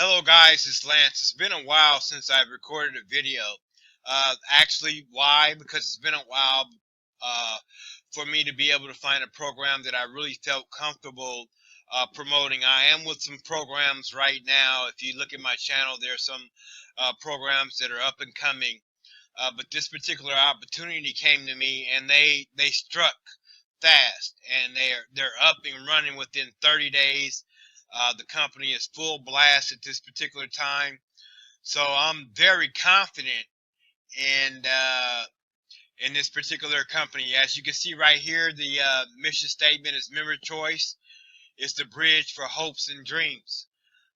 Hello guys, it's Lance. It's been a while since I've recorded a video. Actually, why? Because it's been a while uh, for me to be able to find a program that I really felt comfortable promoting. I am with some programs right now. If you look at my channel, there are some programs that are up and coming. But this particular opportunity came to me, and they struck fast, and they're up and running within 30 days. The company is full blast at this particular time, so I'm very confident in in this particular company. As you can see right here, the mission statement is member choice. It's the bridge for hopes and dreams.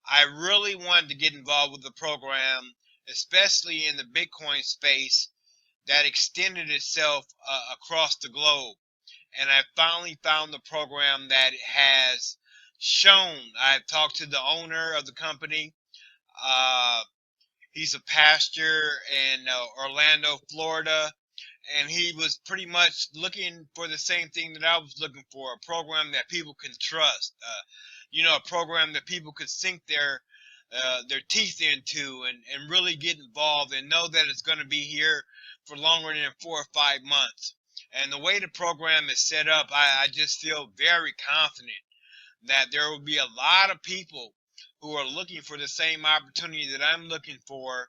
I really wanted to get involved with the program, especially in the Bitcoin space that extended itself across the globe. And I finally found the program that has shown. I've talked to the owner of the company. Uh, he's a pastor in Orlando, Florida, and he was pretty much looking for the same thing that I was looking for, a program that people can trust. A program that people could sink their teeth into and really get involved and know that it's going to be here for longer than 4 or 5 months. And the way the program is set up, I just feel very confident that there will be a lot of people who are looking for the same opportunity that I'm looking for,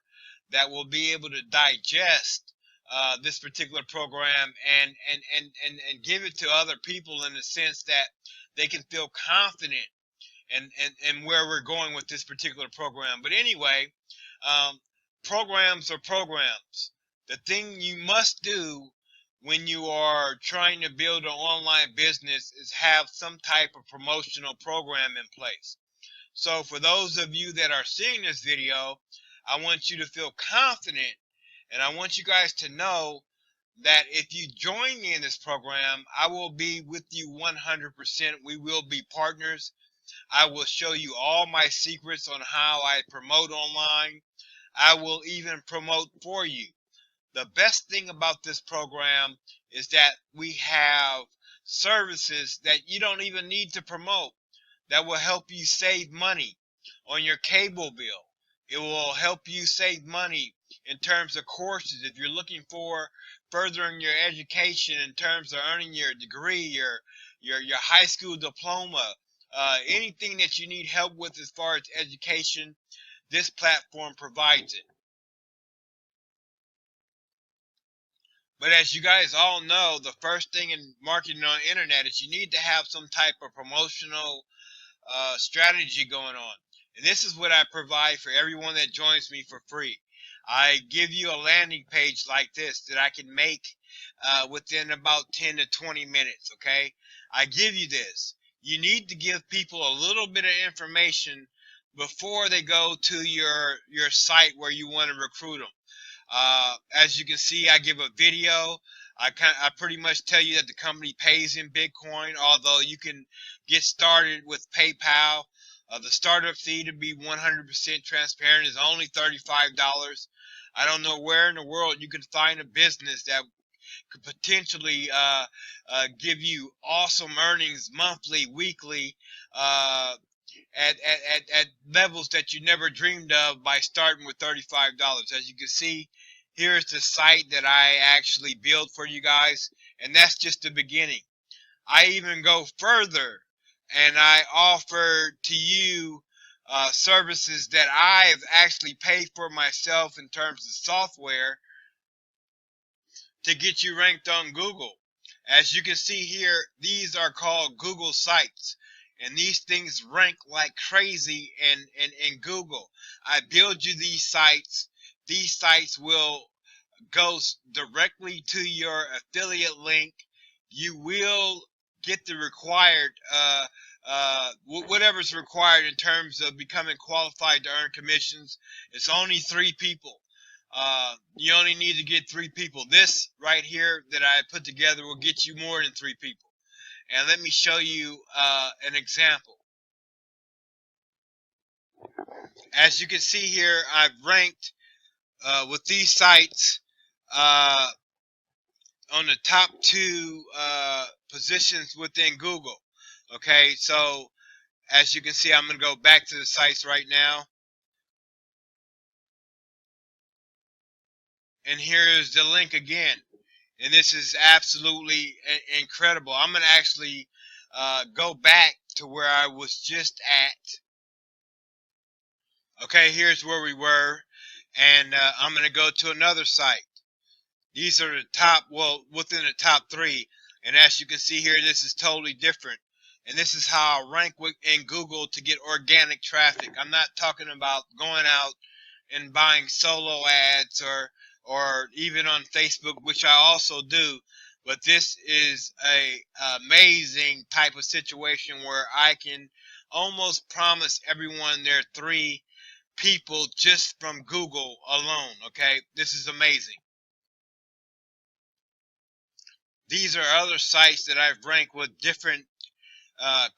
that will be able to digest this particular program and give it to other people in the sense that they can feel confident and where we're going with this particular program. But anyway, um, programs are programs. The thing you must do when you are trying to build an online business is have some type of promotional program in place. So for those of you that are seeing this video, I want you to feel confident, and I want you guys to know that if you join me in this program, I will be with you 100%. We will be partners. I will show you all my secrets on how I promote online. I will even promote for you. The best thing about this program is that we have services that you don't even need to promote, that will help you save money on your cable bill. It will help you save money in terms of courses. If you're looking for furthering your education in terms of earning your degree, your high school diploma, anything that you need help with as far as education, this platform provides it. But as you guys all know, the first thing in marketing on the internet is you need to have some type of promotional strategy going on. And this is what I provide for everyone that joins me for free. I give you a landing page like this that I can make within about 10 to 20 minutes, okay? I give you this. You need to give people a little bit of information before they go to your site where you want to recruit them. As you can see, I give a video. I pretty much tell you that the company pays in Bitcoin, although you can get started with PayPal. The startup fee, to be 100% transparent, is only $35. I don't know where in the world you could find a business that could potentially give you awesome earnings monthly, weekly, at levels that you never dreamed of by starting with $35. As you can see, here's the site that I actually built for you guys, and that's just the beginning. I even go further, and I offer to you services that I've actually paid for myself in terms of software to get you ranked on Google. As you can see here, these are called Google sites, and these things rank like crazy in Google. I build you these sites. These sites will go directly to your affiliate link. You will get the required whatever's required in terms of becoming qualified to earn commissions. It's only 3 people. You only need to get 3 people. This right here that I put together will get you more than 3 people. And let me show you an example. As you can see here, I've ranked with these sites uh, on the top 2 positions within Google. Okay, so as you can see, I'm going to go back to the sites right now. And here's the link again. And this is absolutely incredible. I'm going to actually go back to where I was just at. Okay, here's where we were. And I'm going to go to another site. These are the top, well, within the top three. And as you can see here, this is totally different. And this is how I rank in Google to get organic traffic. I'm not talking about going out and buying solo ads or even on Facebook, which I also do. But this is a amazing type of situation where I can almost promise everyone there are 3 people just from Google alone. Okay, this is amazing. These are other sites that I've ranked with different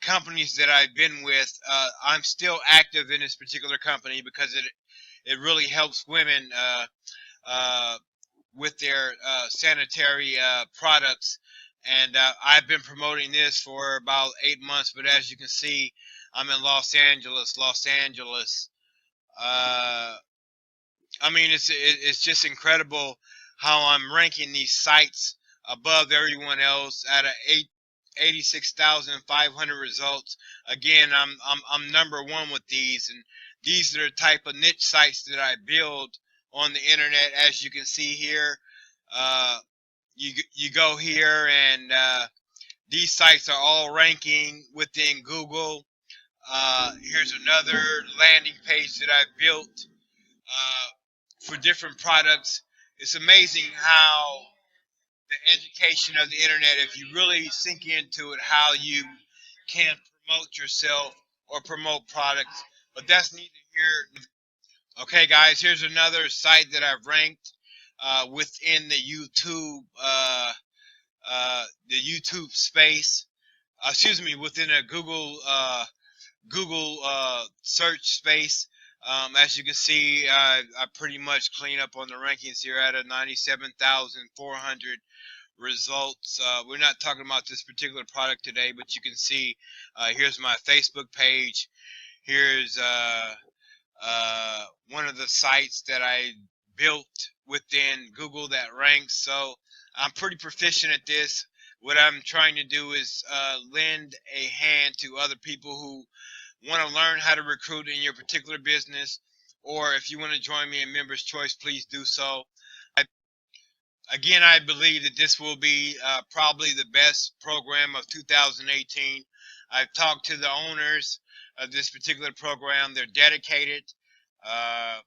companies that I've been with. I'm still active in this particular company because it really helps women uh, with their sanitary products. And I've been promoting this for about 8 months. But as you can see, I'm in Los Angeles, Los Angeles. I mean, it's just incredible how I'm ranking these sites above everyone else at 86,500 results. Again, I'm #1 with these, and these are the type of niche sites that I build on the internet. As you can see here, uh, you go here, and these sites are all ranking within Google. Here's another landing page that I built uh, for different products. It's amazing how the education of the internet, if you really sink into it, how you can promote yourself or promote products. But that's neither here. Okay, guys, here's another site that I've ranked within the YouTube space. Excuse me, within a Google search space. As you can see, I pretty much clean up on the rankings here at a 97,400 results. We're not talking about this particular product today, but you can see here's my Facebook page. Here's one of the sites that I built within Google that ranks. So I'm pretty proficient at this. What I'm trying to do is lend a hand to other people who want to learn how to recruit in your particular business, or if you want to join me in Members Choice, please do so. Again, I believe that this will be probably the best program of 2018. I've talked to the owners of this particular program. They're dedicated. Uh,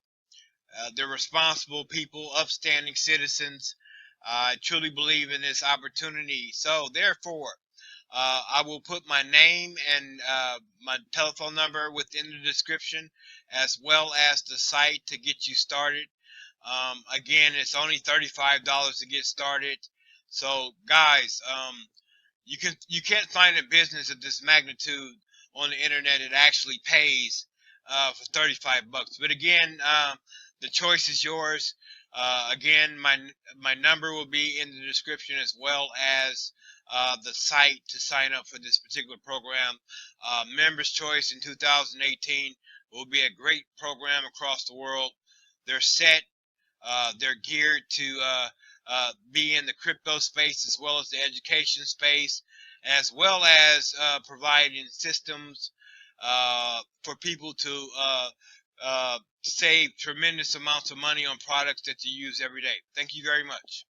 they're responsible people, upstanding citizens. I truly believe in this opportunity. So, therefore, I will put my name and my telephone number within the description, as well as the site to get you started. Again, it's only $35 to get started. So, guys, you can't find a business of this magnitude on the internet. It actually pays for 35 bucks. But again, the choice is yours. Again, my number will be in the description, as well as the site to sign up for this particular program. Members Choice in 2018 will be a great program across the world. They're set. They're geared to be in the crypto space, as well as the education space, as well as providing systems for people to save tremendous amounts of money on products that you use every day. Thank you very much.